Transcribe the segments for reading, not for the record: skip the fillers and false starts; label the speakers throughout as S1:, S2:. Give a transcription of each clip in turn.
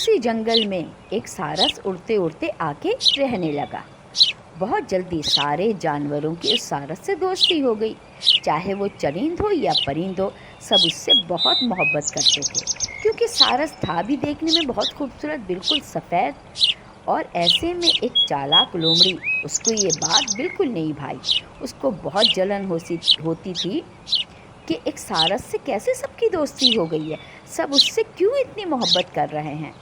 S1: उसी जंगल में एक सारस उड़ते उड़ते आके रहने लगा। बहुत जल्दी सारे जानवरों की उस सारस से दोस्ती हो गई। चाहे वो चरिंद हो या परिंद हो, सब उससे बहुत मोहब्बत करते थे, क्योंकि सारस था भी देखने में बहुत खूबसूरत, बिल्कुल सफ़ेद। और ऐसे में एक चालाक लोमड़ी, उसको ये बात बिल्कुल नहीं भाई। उसको बहुत जलन होती थी कि एक सारस से कैसे सबकी दोस्ती हो गई है, सब उससे क्यों इतनी मोहब्बत कर रहे हैं।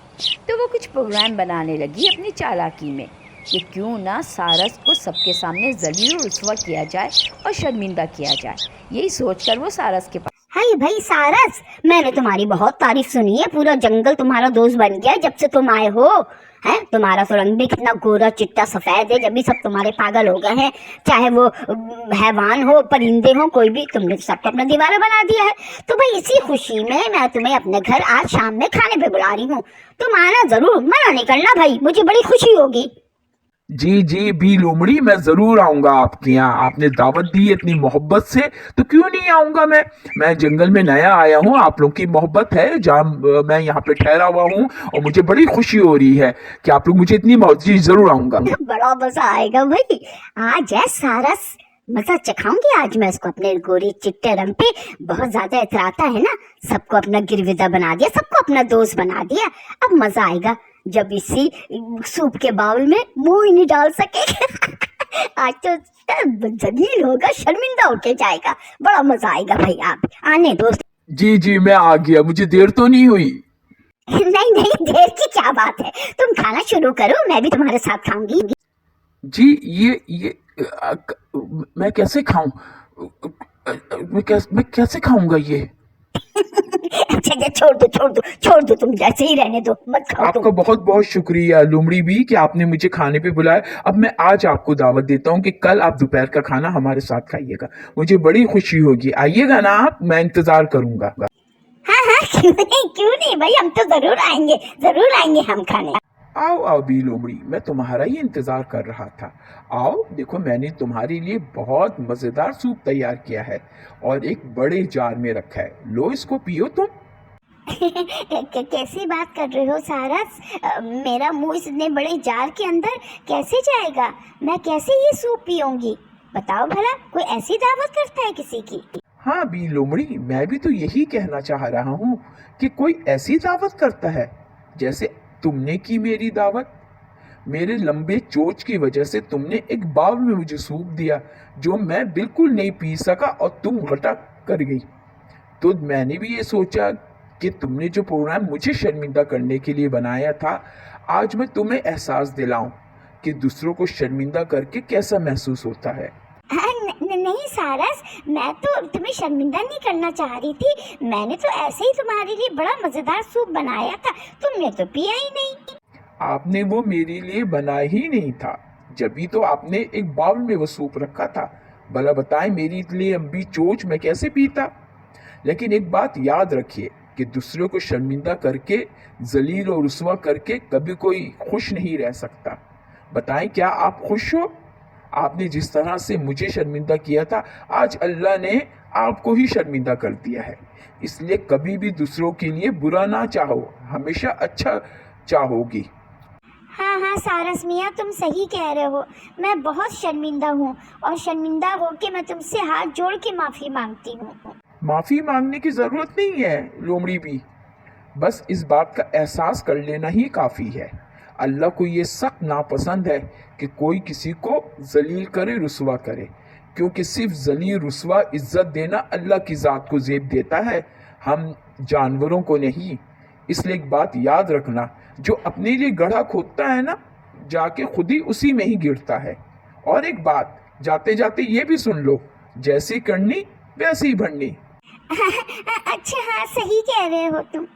S1: तो वो कुछ प्रोग्राम बनाने लगी अपनी चालाकी में कि क्यों ना सारस को सबके सामने ज़लील और रुस्वा किया जाए और शर्मिंदा किया जाए। यही सोचकर वो सारस के पास।
S2: हाय भाई सारस, मैंने तुम्हारी बहुत तारीफ सुनी है। पूरा जंगल तुम्हारा दोस्त बन गया जब से तुम आए हो। हैं, तुम्हारा तो रंग भी कितना गोरा चिट्टा सफेद है, जब भी सब तुम्हारे पागल हो गए हैं। चाहे वो हैवान हो, परिंदे हो, कोई भी, तुमने सबको अपना दीवाना बना दिया है। तो भाई इसी खुशी में मैं तुम्हें अपने घर आज शाम में खाने पे बुला रही हूँ। तुम आना जरूर, मना नहीं करना भाई, मुझे बड़ी खुशी होगी।
S3: जी जी भी लोमड़ी, मैं जरूर आऊंगा आपके यहाँ। आपने दावत दी है इतनी मोहब्बत से, तो क्यों नहीं आऊंगा। मैं जंगल में नया आया हूँ, आप लोग की मोहब्बत है जहाँ मैं यहाँ पे ठहरा हुआ हूँ, और मुझे बड़ी खुशी हो रही है कि आप लोग मुझे इतनी मोहब्बत। जी जरूर आऊंगा।
S2: बड़ा मजा आएगा भाई। आज है सारस, मजा चखाऊंगी आज मैं इसको। अपने गोरे चिट्टे रंग पे बहुत ज्यादा इतराता है ना, सबको अपना गिरविदा बना दिया, सबको अपना दोस्त बना दिया। अब मजा आएगा जब इसी सूप के बाउल में मुंह ही नहीं डाल सके। आज तो जलील होगा, शर्मिंदा होके जाएगा। बड़ा मजा आएगा भाई, आप आने दोस्त।
S3: जी जी मैं आ गया, मुझे देर तो नहीं हुई।
S2: नहीं नहीं, देर की क्या बात है, तुम खाना शुरू करो, मैं भी तुम्हारे साथ खाऊंगी।
S3: जी ये मैं कैसे खाऊं? मैं कैसे खाऊंगा ये?
S2: अच्छा छोड़ दो, तुम जैसे ही रहने दो, मत खाओ तुम।
S3: आपका बहुत बहुत शुक्रिया लोमड़ी भी कि आपने मुझे खाने पे बुलाया। अब मैं आज आपको दावत देता हूँ कि कल आप दोपहर का खाना हमारे साथ खाइएगा, मुझे बड़ी खुशी होगी। आइएगा ना आप, मैं इंतजार करूंगा।
S2: हाँ, क्यों नहीं भाई, हम तो जरूर आएंगे हम खाने।
S3: आओ आओ बी लोमड़ी, मैं तुम्हारा ही इंतजार कर रहा था। आओ देखो, मैंने तुम्हारे लिए बहुत मजेदार सूप तैयार किया है और एक बड़े जार में रखा है। लो इसको पियो तुम।
S2: कैसी बात कर रहे हो सारस? मेरा मुंह इतने बड़े जार के अंदर कैसे जाएगा? मैं कैसे ये सूप पीऊंगी? बताओ भला, कोई ऐसी दावत करता है किसी की?
S3: हाँ बी लोमड़ी, मैं भी तो यही कहना चाह रहा हूँ कि कोई ऐसी दावत करता है जैसे तुमने की मेरी दावत। मेरे लंबे चोच की वजह से तुमने एक बाउल में मुझे सूप दिया जो मैं बिल्कुल नहीं पी सका और तुम घटा कर गई। तो मैंने भी ये सोचा कि तुमने जो प्रोग्राम मुझे शर्मिंदा करने के लिए बनाया था, आज मैं तुम्हें एहसास दिलाऊं कि दूसरों को शर्मिंदा करके कैसा महसूस होता है।
S2: नहीं सारस, मैं तो तुम्हें शर्मिंदा नहीं करना चाह रही थी। मैंने तो ऐसे ही तुम्हारे लिए बड़ा मजेदार सूप बनाया था, तुमने तो पिया ही नहीं।
S3: आपने वो मेरे लिए बनाया ही नहीं था, जब भी तो आपने एक बाउल में वो सूप रखा था। भला बताएं, मेरी लिए लंबी चोच मैं कैसे पीता। लेकिन एक बात याद रखिए कि दूसरों को शर्मिंदा करके, जलील और रुस्वा करके कभी कोई खुश नहीं रह सकता। बताएं, क्या आप खुश हो? आपने जिस तरह से मुझे शर्मिंदा किया था, आज अल्लाह ने आपको ही शर्मिंदा कर दिया है। इसलिए कभी भी दूसरों के लिए बुरा ना चाहो, हमेशा अच्छा चाहोगी।
S2: हाँ सारस मियाँ, तुम सही कह रहे हो। मैं बहुत शर्मिंदा हूँ और शर्मिंदा होके मैं तुमसे हाथ जोड़ के माफ़ी मांगती हूँ।
S3: माफी मांगने की जरूरत नहीं है लोमड़ी भी, बस इस बात का एहसास कर लेना ही काफी है। अल्लाह को ये सख्त नापसंद है कि कोई किसी को जलील करे, रुस्वा करे, क्योंकि सिर्फ जलील रुस्वा इज्जत देना अल्लाह की ज़ात को ज़ेब देता है, हम जानवरों को नहीं। इसलिए एक बात याद रखना, जो अपने लिए गड्ढा खोदता है ना, जाके खुद ही उसी में ही गिरता है। और एक बात जाते जाते ये भी सुन लो, जैसी करनी वैसी भरनी।
S2: अच्छा हाँ, सही कह रहे हो तुम।